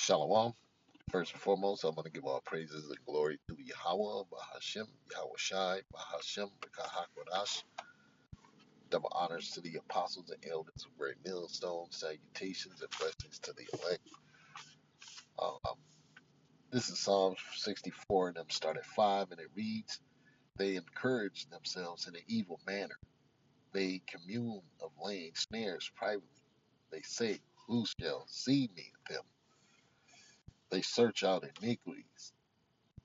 Shalom. First and foremost, I'm going to give all praises and glory to Yahweh, Bahashem, Yahweh Shai, Bahashem, Bakahakwadash. Double honors to the apostles and elders of Great Millstone. Salutations and blessings to the elect. Um, this is Psalm 64, and them start at 5, and it reads, They encourage themselves in an evil manner. They commune of laying snares privately. They say, Who shall see me them? They search out iniquities.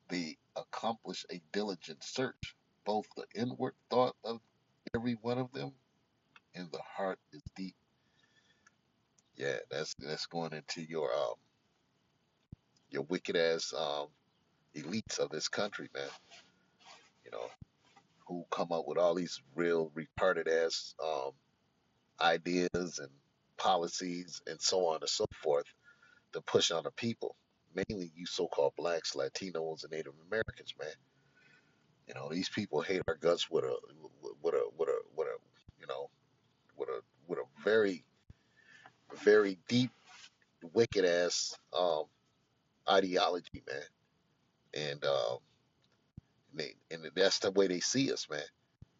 They accomplish a diligent search, both the inward thought of every one of them and the heart is deep. Yeah, that's going into your wicked ass elites of this country, man. You know, who come up with all these real retarded ass ideas and policies and so on and so forth to push on the people. Mainly you so-called blacks, Latinos, and Native Americans, man. You know, these people hate our guts with a you know with a very deep wicked ass ideology, man. And that's the way they see us, man.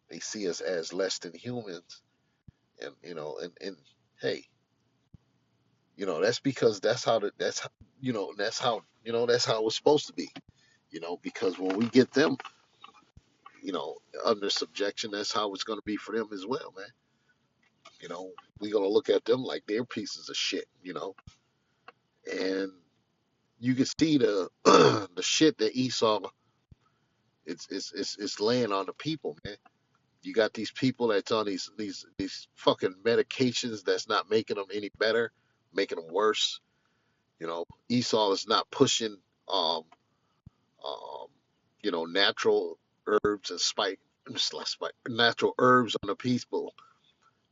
They see us as less than humans, and and hey, that's because that's how, that's how it's supposed to be, because when we get them, under subjection, that's how it's going to be for them as well, man. We're going to look at them like they're pieces of shit, and you can see the the shit that Esau it's laying on the people, man. You got these people that's on these fucking medications that's not making them any better, making them worse. Esau is not pushing um um natural herbs and natural herbs on the people,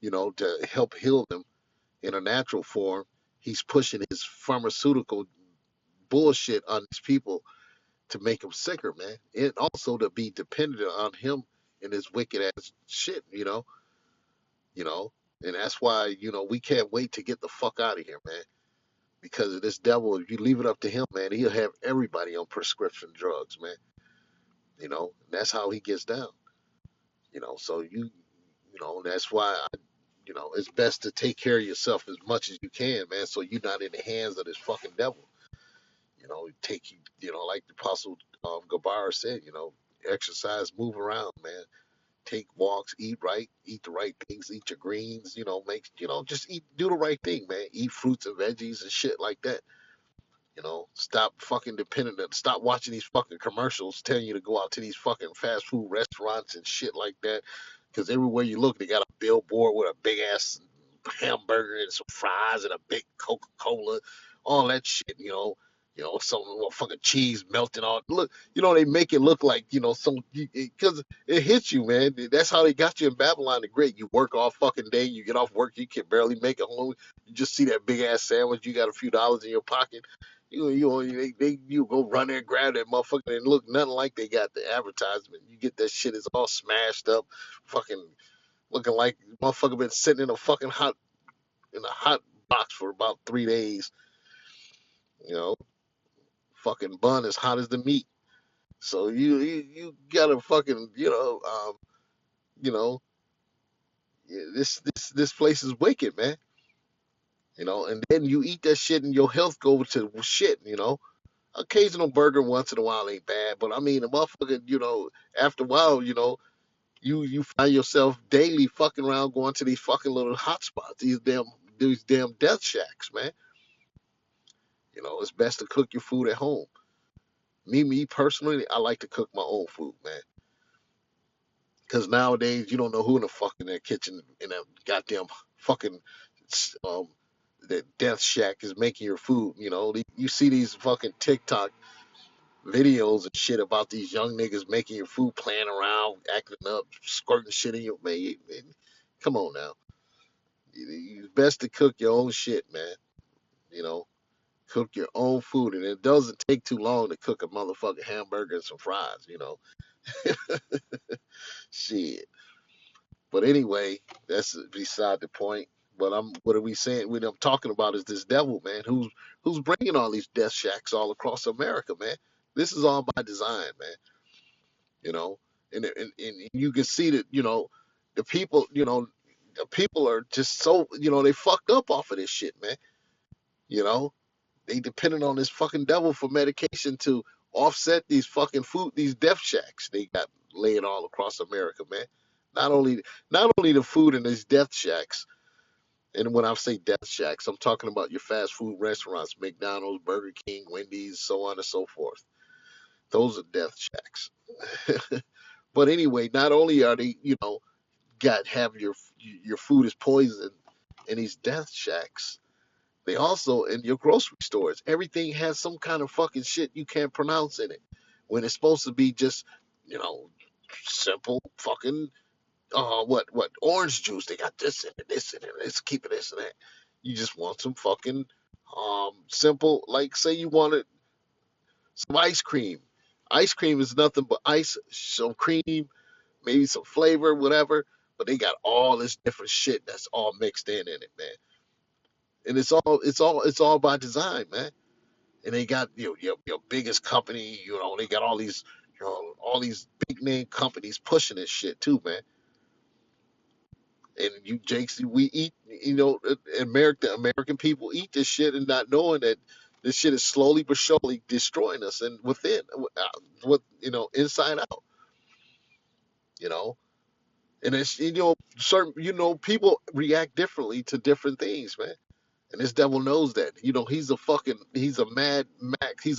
to help heal them in a natural form. He's pushing his pharmaceutical bullshit on these people to make them sicker, man, and also to be dependent on him and his wicked ass shit, you know, and that's why we can't wait to get the fuck out of here, man. Because of this devil, if you leave it up to him, man, he'll have everybody on prescription drugs, man. That's how he gets down. So that's why it's best to take care of yourself as much as you can, man, so you're not in the hands of this fucking devil. Take like the apostle Gabar said, exercise, move around, man. Take walks, eat right, eat the right things, eat your greens, just do the right thing, man. Eat fruits and veggies and shit like that. Stop fucking depending on, stop watching these fucking commercials telling you to go out to these fucking fast food restaurants and shit like that. Because everywhere you look, they got a billboard with a big ass hamburger and some fries and a big Coca-Cola, all that shit, some fucking cheese melting on. Look, they make it look like, some, because it hits you, man. That's how they got you in Babylon the Great. You work all fucking day, you get off work, you can barely make it home. You just see that big ass sandwich, you got a few dollars in your pocket. You go run there, grab that motherfucker, and look nothing like they got the advertisement. You get that shit, it's all smashed up, fucking looking like motherfucker been sitting in a hot box for about 3 days. You know, fucking bun as hot as the meat. So you gotta fucking you know this place is wicked, man. And then you eat that shit and your health goes to shit. Occasional burger once in a while ain't bad, but I mean, a motherfucker, after a while, you find yourself daily fucking around going to these fucking little hot spots, these damn death shacks, man. It's best to cook your food at home. Me personally, I like to cook my own food, man. Because nowadays you don't know who in the fucking that kitchen in that goddamn fucking um the death shack is making your food. You see these fucking TikTok videos and shit about these young niggas making your food, playing around, acting up, squirting shit in your man. Come on now. It's best to cook your own shit, man. You know, cook your own food, and it doesn't take too long to cook a motherfucking hamburger and some fries. Shit. But anyway, that's beside the point. But what are we saying? What I'm talking about is this devil, man, who's bringing all these death shacks all across America, man. This is all by design, man. You know, and you can see that, the people, the people are just so, they fucked up off of this shit, man. You know, they dependent on this fucking devil for medication to offset these fucking these death shacks they got laying all across America, man. Not only not only the food in these death shacks, and when I say death shacks, I'm talking about your fast food restaurants, McDonald's, Burger King, Wendy's, so on and so forth. Those are death shacks. But anyway, not only are they, got have your food is poisoned in these death shacks, they also in your grocery stores, everything has some kind of fucking shit you can't pronounce in it. When it's supposed to be just, you know, simple fucking what orange juice. They got this in it, this in it. Let's keep it this and that. You just want some fucking simple, like say you wanted some ice cream. Ice cream is nothing but ice, some cream, maybe some flavor, whatever. But they got all this different shit that's all mixed in it, man. And it's all by design, man. And they got your biggest company, they got all these big name companies pushing this shit too, man. And you, Jakes, we eat, American people eat this shit and not knowing that this shit is slowly but surely destroying us and within, inside out, you know. And it's certain people react differently to different things, man. And this devil knows that. He's a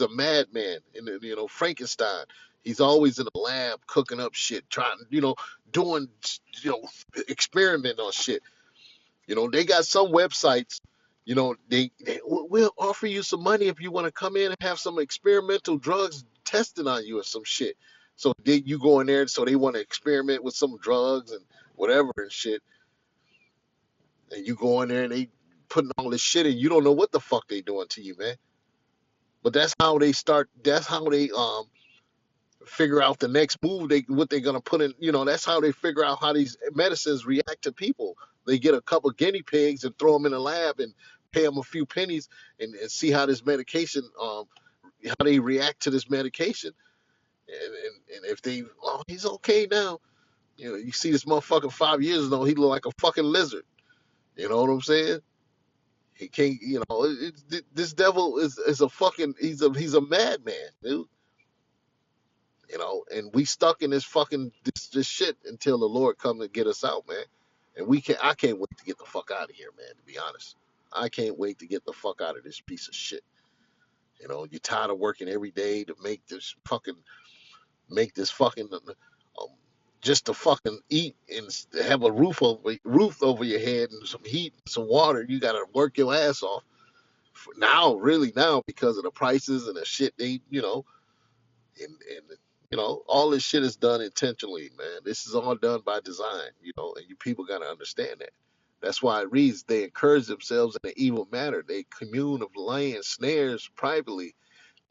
madman. And Frankenstein. He's always in the lab cooking up shit, trying, doing, you know, experiment on shit. They got some websites. We'll offer you some money if you want to come in and have some experimental drugs tested on you or some shit. So you go in there, so they want to experiment with some drugs and whatever and shit, and you go in there and they putting all this shit in. You don't know what the fuck they doing to you, man. But that's how they start. That's how they figure out the next move. What they're gonna put in. That's how they figure out how these medicines react to people. They get a couple guinea pigs and throw them in a lab and pay them a few pennies and see how this medication, how they react to this medication. And if he's okay now. You see this motherfucker 5 years ago, he looked like a fucking lizard. You know what I'm saying? He can't, this devil is a fucking, he's a madman, dude. And we stuck in this fucking, this shit until the Lord come to get us out, man. And I can't wait to get the fuck out of here, man, to be honest. I can't wait to get the fuck out of this piece of shit. You're tired of working every day to make this fucking, just to fucking eat and have a roof over your head and some heat and some water. You gotta work your ass off now, really now, because of the prices and the shit and all this shit is done intentionally, man. This is all done by design, and you people gotta understand that. That's why it reads they encourage themselves in an evil manner. They commune of laying snares privately.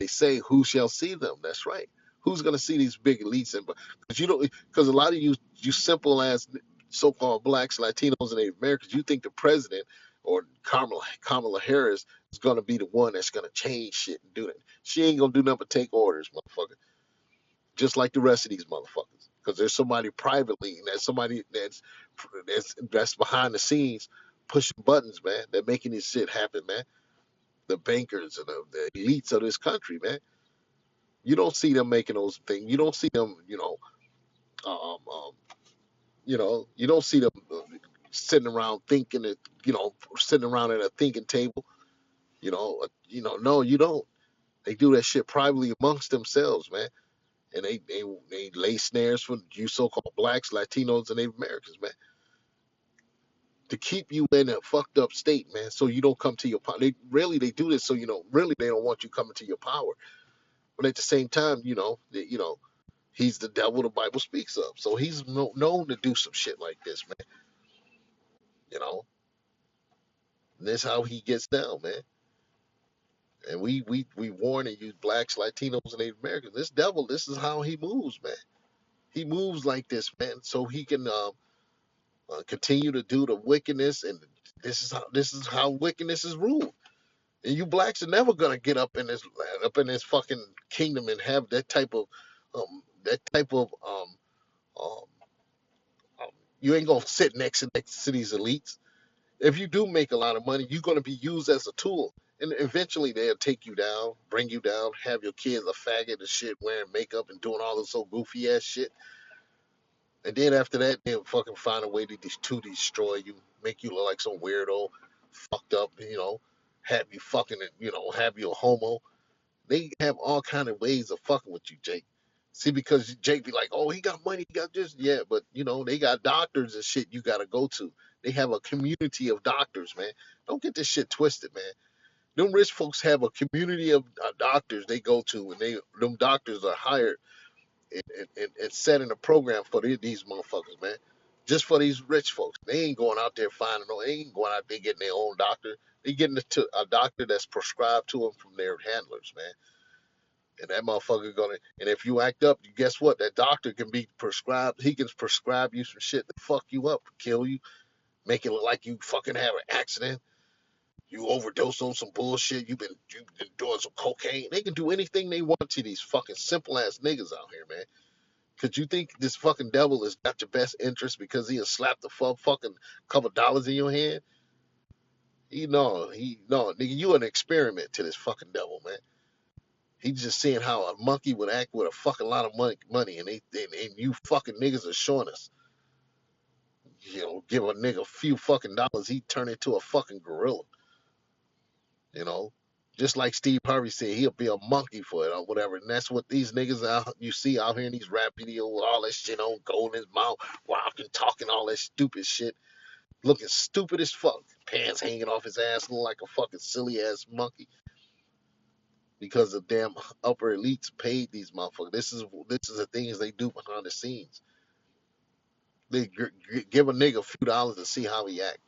They say, "Who shall see them?" That's right. Who's gonna see these big elites? Because a lot of you simple ass so-called blacks, Latinos, and Native Americans, you think the president or Kamala Harris is gonna be the one that's gonna change shit and do it. She ain't gonna do nothing but take orders, motherfucker. Just like the rest of these motherfuckers. Because there's somebody privately, and there's somebody that's behind the scenes pushing buttons, man. They're making this shit happen, man. The bankers and the elites of this country, man. You don't see them making those things. You don't see them, um, um, you don't see them sitting around thinking that, sitting around at a thinking table. No, you don't. They do that shit privately amongst themselves, man. And they lay snares for you so-called blacks, Latinos, and Native Americans, man, to keep you in a fucked up state, man, so you don't come to your power. They do this so really they don't want you coming to your power. But at the same time, he's the devil the Bible speaks of. So he's known to do some shit like this, man. You know, and that's how he gets down, man. And we warn you, blacks, Latinos, and Native Americans. This devil, this is how he moves, man. He moves like this, man, so he can continue to do the wickedness and This is how wickedness is ruled. And you blacks are never gonna get up in this fucking kingdom and have that type of um you ain't gonna sit next to these elites. If you do make a lot of money, you're gonna be used as a tool. And eventually they'll take you down, bring you down, have your kids a faggot and shit, wearing makeup and doing all this so goofy ass shit. And then after that, they'll fucking find a way to destroy you, make you look like some weirdo, fucked up, have you fucking, have you a homo. They have all kind of ways of fucking with you, Jake. See, because Jake be like, oh, he got money, he got this, yeah, but they got doctors and shit you gotta go to. They have a community of doctors, man. Don't get this shit twisted, man. Them rich folks have a community of doctors they go to, and them doctors are hired and setting a program for these motherfuckers, man. Just for these rich folks. They ain't going out there finding no. They ain't going out there getting their own doctor. They getting it to a doctor that's prescribed to them from their handlers, man. And that motherfucker gonna. And if you act up, guess what? That doctor can be prescribed. He can prescribe you some shit to fuck you up, kill you, make it look like you fucking have an accident. You overdose on some bullshit. You've been doing some cocaine. They can do anything they want to these fucking simple ass niggas out here, man. Could you think this fucking devil is got your best interest because he'll slap the fucking couple dollars in your hand? Nigga, you an experiment to this fucking devil, man. He's just seeing how a monkey would act with a fucking lot of money, and you fucking niggas are showing us. Give a nigga a few fucking dollars, he turn into a fucking gorilla. You know, just like Steve Harvey said, he'll be a monkey for it or whatever. And that's what these niggas you see out here in these rap videos, all that shit on, gold in his mouth, walking, talking all that stupid shit, looking stupid as fuck, pants hanging off his ass, looking like a fucking silly ass monkey. Because the damn upper elites paid these motherfuckers. This is the things they do behind the scenes. They give a nigga a few dollars to see how he act.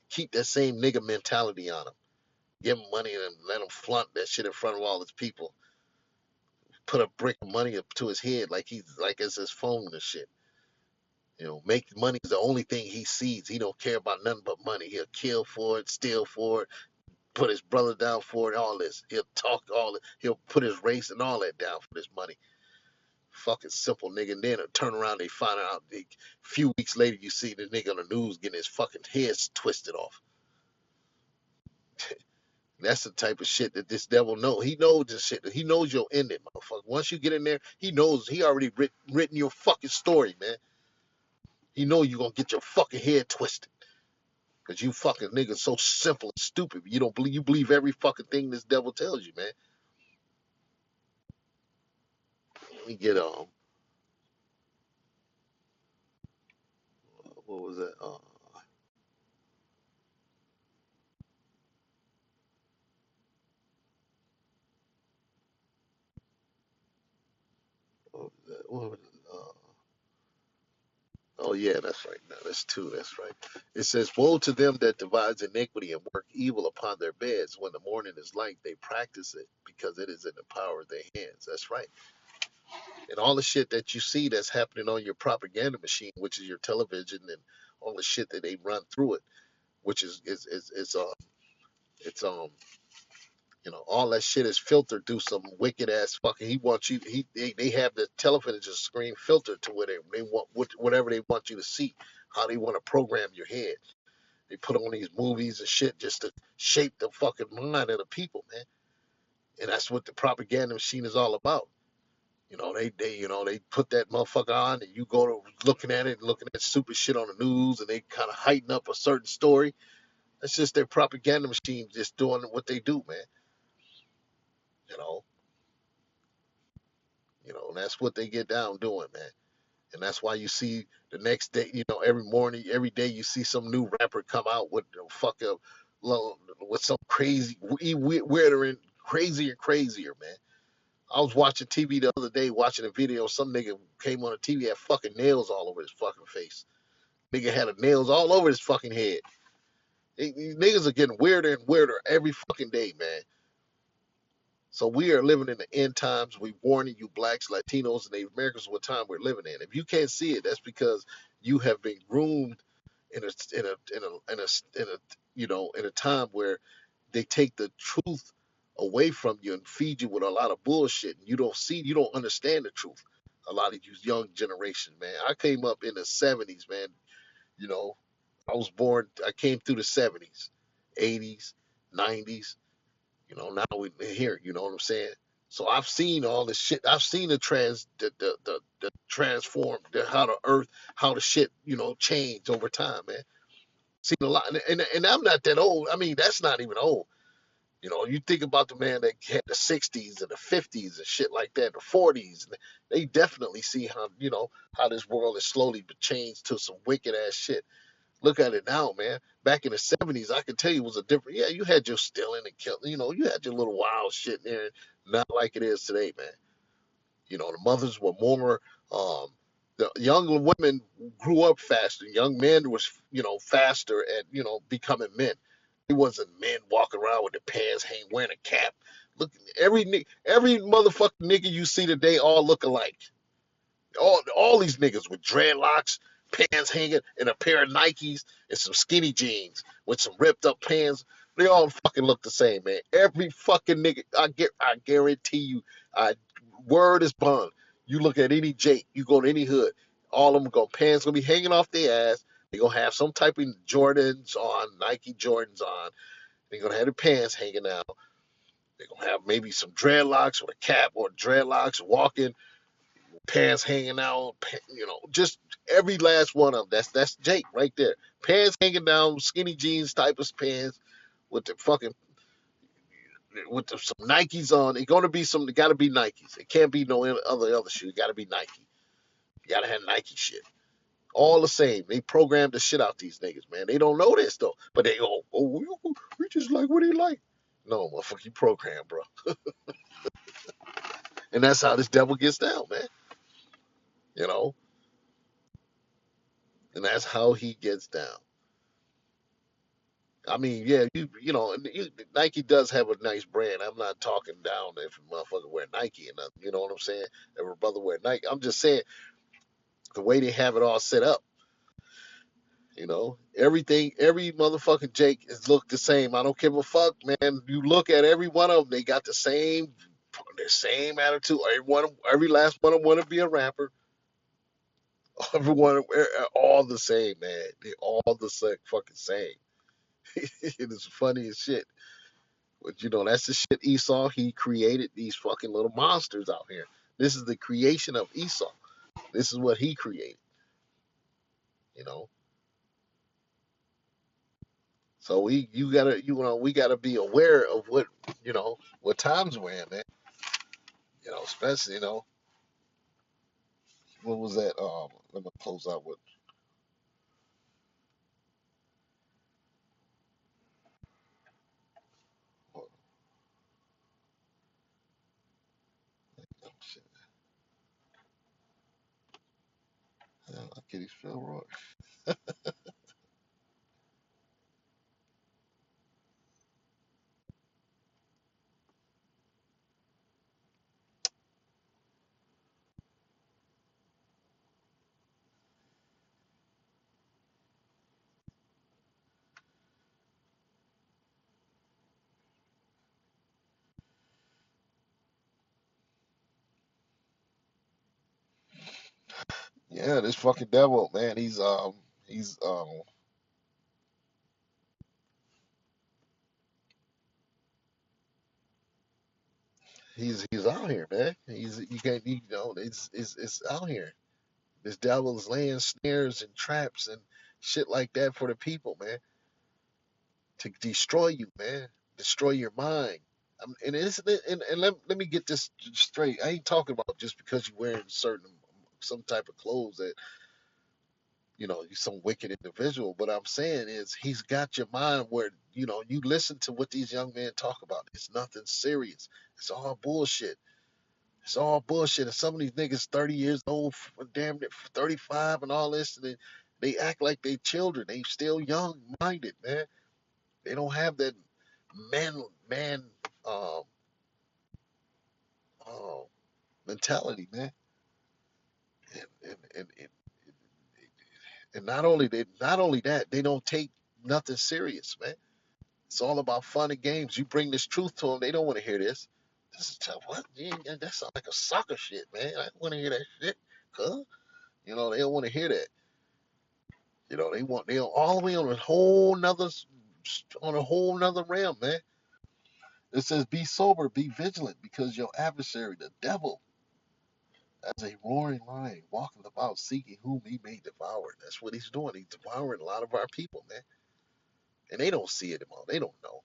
Keep that same nigga mentality on him. Give him money and let him flaunt that shit in front of all his people. Put a brick of money up to his head like it's his phone and shit. Make money is the only thing he sees. He don't care about nothing but money. He'll kill for it, steal for it, put his brother down for it, all this. He'll talk all it. He'll put his race and all that down for this money. Fucking simple nigga. And then turn around, they find out. A few weeks later, you see the nigga on the news getting his fucking head twisted off. That's the type of shit that this devil knows. He knows this shit. He knows your ending, motherfucker. Once you get in there, he knows. He already written your fucking story, man. He know you gonna get your fucking head twisted. Cause you fucking niggas so simple and stupid. You believe every fucking thing this devil tells you, man. Let me get what was that? What was that? What was it? Oh yeah, that's right. No, that's two. That's right. It says, "Woe to them that divides iniquity and work evil upon their beds. When the morning is light, they practice it because it is in the power of their hands." That's right. And all the shit that you see that's happening on your propaganda machine, which is your television, and all the shit that they run through it, which it's all that shit is filtered through some wicked ass fucking. He wants you. They have the television screen filtered to where they want whatever they want you to see, how they want to program your head. They put on these movies and shit just to shape the fucking mind of the people, man. And that's what the propaganda machine is all about. They put that motherfucker on, and you go to looking at it, looking at stupid shit on the news, and they kind of heighten up a certain story. That's just their propaganda machine just doing what they do, man. You know, and that's what they get down doing, man. And that's why you see the next day, every morning, every day, you see some new rapper come out with with some crazy, weirder and crazier, man. I was watching TV the other day, watching a video. Some nigga came on the TV, had fucking nails all over his fucking face. Nigga had nails all over his fucking head. These niggas are getting weirder and weirder every fucking day, man. So we are living in the end times. We warning you, blacks, Latinos, and Native Americans what time we're living in. If you can't see it, that's because you have been groomed in a in a in a in a, in a in a time where they take the truth away from you and feed you with a lot of bullshit, and you don't understand the truth. A lot of you young generation, man. I came up in the '70s, man. You know, I came through the '70s, '80s, '90s. Now we're here. You know what I'm saying? So I've seen all this shit. I've seen the transform, how the earth, how the shit, changed over time, man. Seen a lot, and I'm not that old. I mean, that's not even old. You think about the man that had the '60s and the '50s and shit like that, the '40s. They definitely see how this world has slowly changed to some wicked ass shit. Look at it now, man. Back in the '70s, I can tell you it was a different. Yeah, you had your stealing and killing. You had your little wild shit in there. Not like it is today, man. The mothers were more. Um, the younger women grew up faster. Young men was faster at becoming men. It wasn't men walking around with their pants hanging, wearing a cap. Look, every motherfucking nigga you see today all look alike. All these niggas with dreadlocks, pants hanging, and a pair of Nikes and some skinny jeans with some ripped up pants. They all fucking look the same, man. Every fucking nigga, I guarantee you, I word is bond. You look at any Jake, you go to any hood, all of them pants gonna be hanging off their ass. They gonna have some type of Jordans on, Nike Jordans on. They gonna have their pants hanging out. They gonna have maybe some dreadlocks or a cap or dreadlocks walking pants hanging out, just every last one of them. That's Jake right there. Pants hanging down, skinny jeans type of pants with the fucking some Nikes on. It's gonna be some. It gotta be Nikes. It can't be no other shoe. It gotta be Nike. You gotta have Nike shit. All the same. They programmed the shit out these niggas, man. They don't know this though, but they go, oh, we just like what he like. No, motherfucker, you program, bro. And that's how this devil gets down, man. You know, and that's how he gets down. I mean, yeah, Nike does have a nice brand. I'm not talking down if a motherfucker wear Nike and nothing. You know what I'm saying? If a brother wear Nike, I'm just saying the way they have it all set up. Everything, every motherfucking Jake is look the same. I don't give a fuck, man. You look at every one of them, they got the same attitude. Every last one of them want to be a rapper. Everyone, all the same, man. They all the same, fucking same. It is funny as shit. But that's the shit Esau, he created these fucking little monsters out here. This is the creation of Esau. This is what he created, you know. So we gotta be aware of what times we're in, man. Especially, what was that? Let me close out with oh, shit. I get these feel right. Yeah, this fucking devil, man. He's he's out here, man. He's you can't it's out here. This devil is laying snares and traps and shit like that for the people, man, to destroy you, man, destroy your mind. And let me get this straight. I ain't talking about just because you're wearing some type of clothes that you're some wicked individual. What I'm saying is he's got your mind where you listen to what these young men talk about. It's nothing serious. It's all bullshit. It's all bullshit. And some of these niggas 30 years old, damn near 35 and all this, and they act like they children. They still young minded, man. They don't have that man um uh, mentality, man. And And not only that, they don't take nothing serious, man. It's all about fun and games. You bring this truth to them, they don't want to hear this. This is tough. What? Yeah, that sounds like a soccer shit, man. I don't want to hear that shit, huh? They don't want to hear that. They all the way on a whole nother realm, man. It says, "Be sober, be vigilant, because your adversary, the devil, as a roaring lion, walking about seeking whom he may devour." That's what he's doing. He's devouring a lot of our people, man. And they don't see it anymore. They don't know.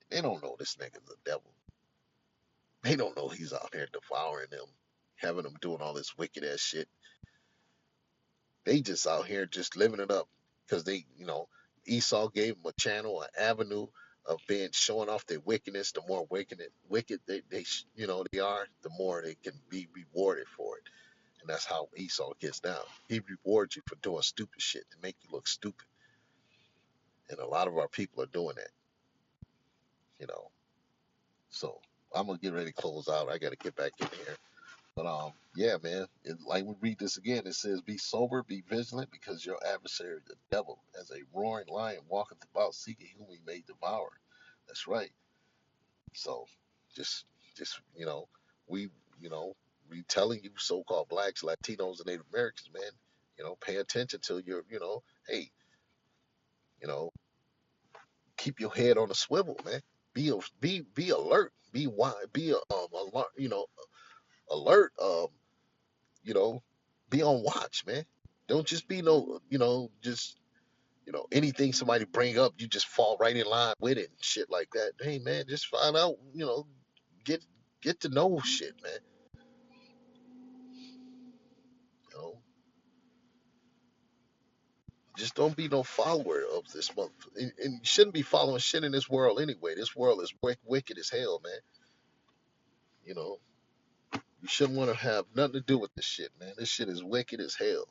They don't know this nigga's the devil. They don't know he's out here devouring them, having them doing all this wicked ass shit. They just out here just living it up because Esau gave them a channel, an avenue of being showing off their wickedness. The more wicked they are, the more they can be rewarded for it. And that's how Esau gets down. He rewards you for doing stupid shit to make you look stupid. And a lot of our people are doing that, you know. So I'm gonna get ready to close out. I gotta get back in here. But yeah, man. Like we read this again, it says, "Be sober, be vigilant, because your adversary, the devil, as a roaring lion, walketh about seeking whom he may devour." That's right. So, just, we, you know, we telling you, so-called blacks, Latinos, and Native Americans, man, pay attention to hey, you know, keep your head on a swivel, man. Be alert. Be wide. Be alert. Alert. You know, be on watch, man. Don't just be just anything somebody bring up, you just fall right in line with it and shit like that. Hey, man, just find out. Get get to know shit, man. You know, just don't be no follower of this month, and you shouldn't be following shit in this world anyway. This world is wicked as hell, man. You know, you shouldn't want to have nothing to do with this shit, man. This shit is wicked as hell.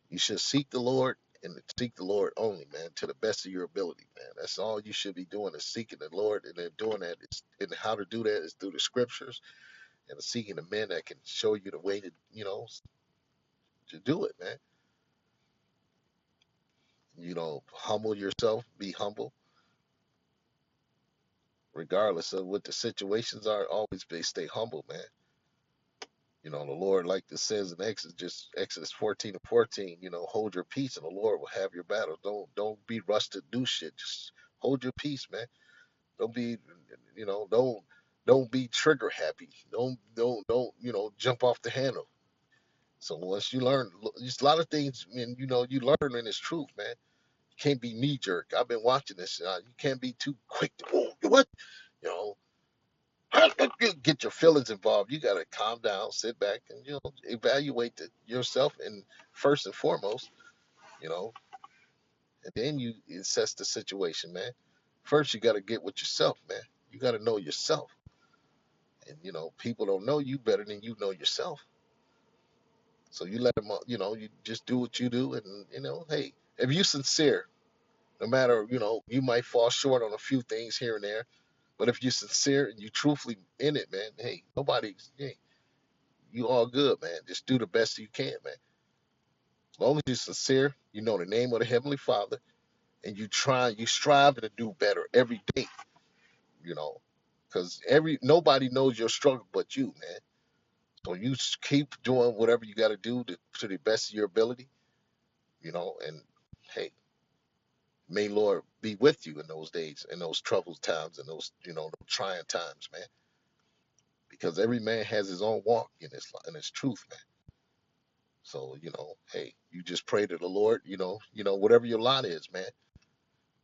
You should seek the Lord and seek the Lord only, man, to the best of your ability, man. That's all you should be doing is seeking the Lord, and then doing that and how to do that is through the scriptures and seeking the men that can show you the way to do it, man. Humble yourself, be humble, regardless of what the situations are. Always stay humble, man. The Lord, like it says in Exodus 14:14, hold your peace and the Lord will have your battle. Don't be rushed to do shit. Just hold your peace, man. Don't be, don't be trigger happy. Don't jump off the handle. So once you learn, just a lot of things, and you learn, and it's truth, man. You can't be knee jerk. I've been watching this. You can't be too quick to, "Oh, what, you know, get your feelings involved." You got to calm down, sit back, and evaluate yourself, and first and foremost, you know, and then you assess the situation, man. First, you got to get with yourself, man. You got to know yourself. And people don't know you better than you know yourself. So you let them, you just do what you do, and hey, if you sincere, no matter you might fall short on a few things here and there, but if you're sincere and you truthfully in it, man, hey, hey, you all good, man. Just do the best you can, man. As long as you're sincere, you know the name of the Heavenly Father, and you strive to do better every day, you know, because nobody knows your struggle but you, man. So you keep doing whatever you got to do to the best of your ability, and hey, may Lord be with you in those days, in those troubled times, in those, trying times, man. Because every man has his own walk in his truth, man. So, hey, you just pray to the Lord, whatever your lot is, man.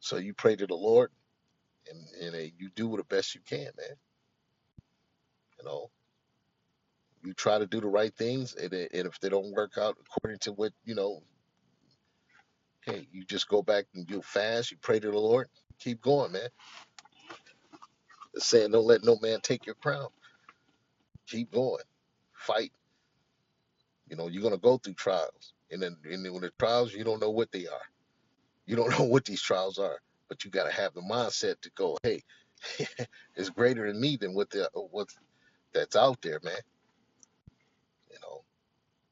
So you pray to the Lord, and you do the best you can, man. You know, you try to do the right things, and if they don't work out according to what, hey, you just go back and you fast, you pray to the Lord, keep going, man. It's saying, don't let no man take your crown. Keep going, fight. You're gonna go through trials, and then when the trials, you don't know what they are. You don't know what these trials are, but you got to have the mindset to go, hey, it's greater in me than what that's out there, man. You know,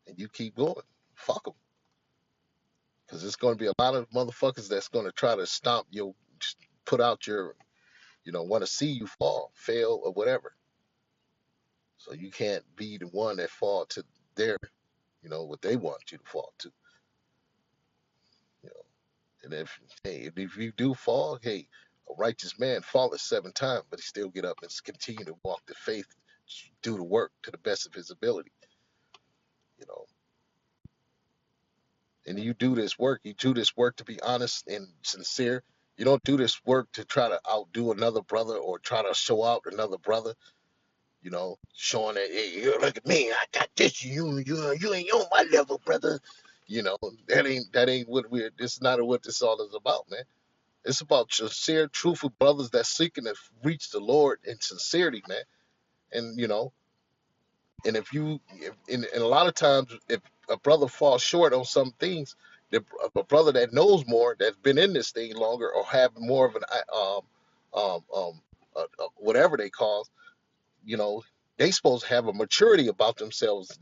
and you keep going. Fuck them. because it's going to be a lot of motherfuckers that's going to try to stomp your, put out your, want to see you fall, fail, or whatever. So you can't be the one that fall to their, what they want you to fall to. You know, and if you do fall, hey, a righteous man falleth 7 times, but he still get up and continue to walk the faith, do the work to the best of his ability. You know, and you do this work. You do this work to be honest and sincere. You don't do this work to try to outdo another brother or try to show out another brother. Showing that, hey, look at me, I got this. You ain't on my level, brother. That ain't what we're. This is not what this all is about, man. It's about sincere, truthful brothers that seeking to reach the Lord in sincerity, man. And and and a lot of times, if a brother falls short on some things, a brother that knows more, that's been in this thing longer, or have more of an whatever they call, you know, they supposed to have a maturity about themselves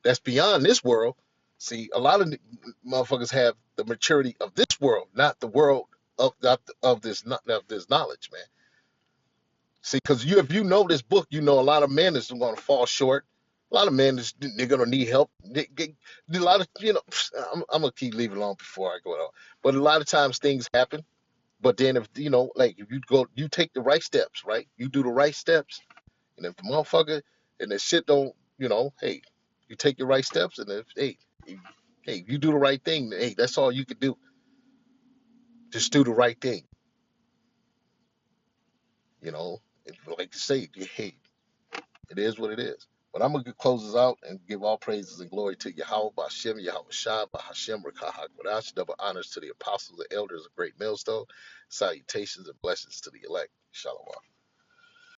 that's beyond this world. See, a lot of motherfuckers have the maturity of this world, not the world of not of this of this knowledge, man. See, because if you know this book, you know a lot of men is going to fall short. A lot of men is they're going to need help. A lot of I'm gonna keep leaving alone before I go on. But a lot of times things happen. But then if like if you take the right steps, right? You do the right steps, and if the motherfucker and the shit don't, hey, you take your right steps, and hey, you do the right thing. Hey, that's all you can do. Just do the right thing. You know, like you say, hey, it is what it is. But I'm gonna close this out and give all praises and glory to Yahweh, Bashem, Yahweh Shah, Bahashem, Rakah, Kodash, double honors to the apostles and elders of Great Millstone, salutations and blessings to the elect. Shalom.